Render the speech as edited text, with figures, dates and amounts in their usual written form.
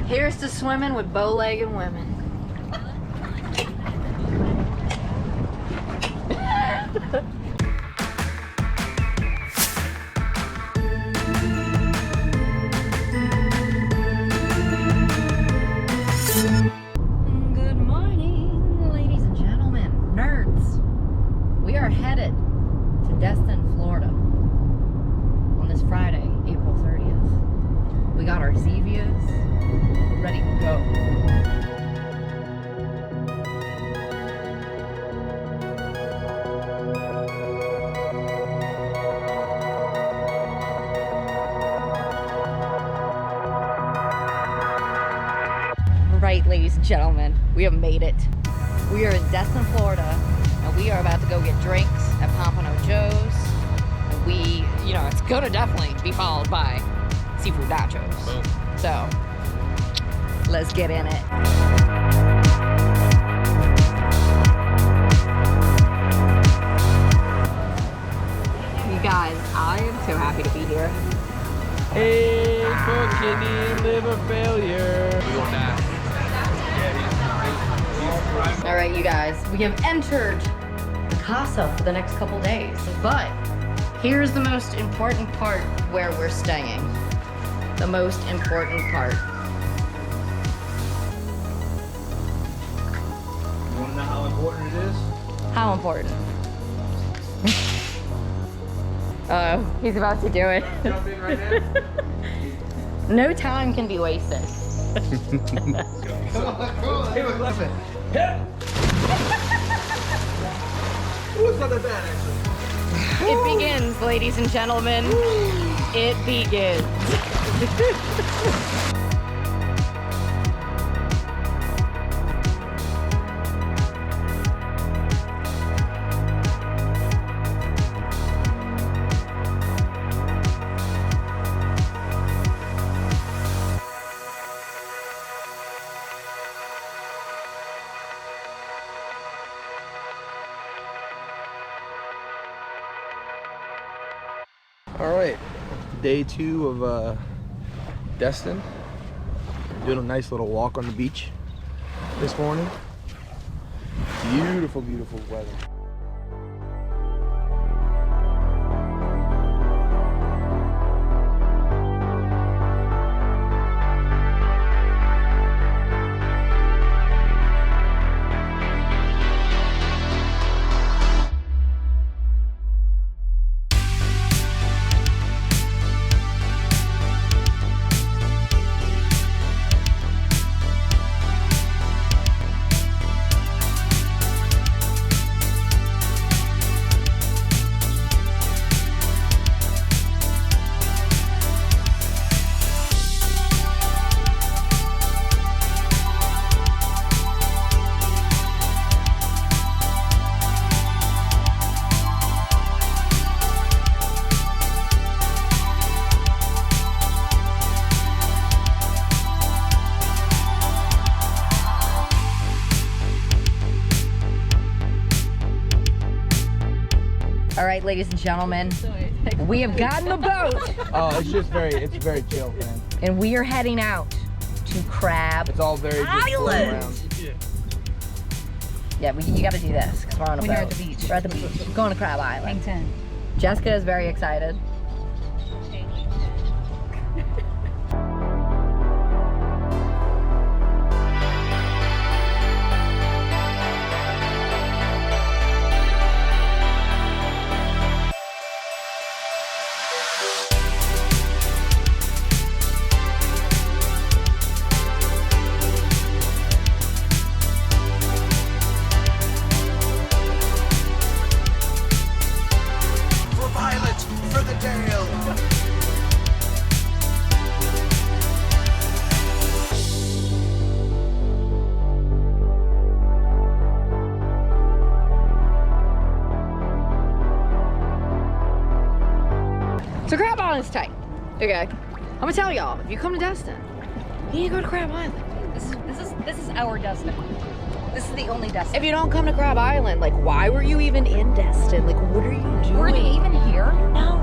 Here's to swimming with bow-legged women. Good morning, ladies and gentlemen, nerds. We are headed to Destin, Florida on this Friday, April 30th. We got our Zevias ready to go. Right, ladies and gentlemen, we have made it. We are in Destin, Florida, and we are about to go get drinks at Pompano Joe's. And we, you know, it's gonna definitely be followed by seafood nachos. Boom. So, let's get in it. You guys, I am so happy to be here. Hey, for kidney liver failure. We want that. All right, you guys, we have entered the casa for the next couple days, but here's the most important part where we're staying. The most important part. You want to know how important it is? How important? Oh, he's about to do it. Jump in right now. No time can be wasted. Come on. Hey, look, listen. Ooh, it's not that bad, actually. It begins, ladies and gentlemen. It begins. All right, day 2 of Destin. Doing a nice little walk on the beach this morning. Beautiful, beautiful weather. All right, ladies and gentlemen, we have gotten the boat. Oh, it's very chill, man. And we are heading out to Crab It's all very just floating Island. around. Yeah, you gotta do this, because we're on a boat. We're at the beach. We're at the beach. We're going to Crab Island. Hang 10. Jessica is very excited. So Crab Island's tight. Okay. I'm gonna tell y'all, if you come to Destin, you need to go to Crab Island. This is our Destin. This is the only Destin. If you don't come to Crab Island, like, why were you even in Destin? Like, what are you doing? Were you even here? No.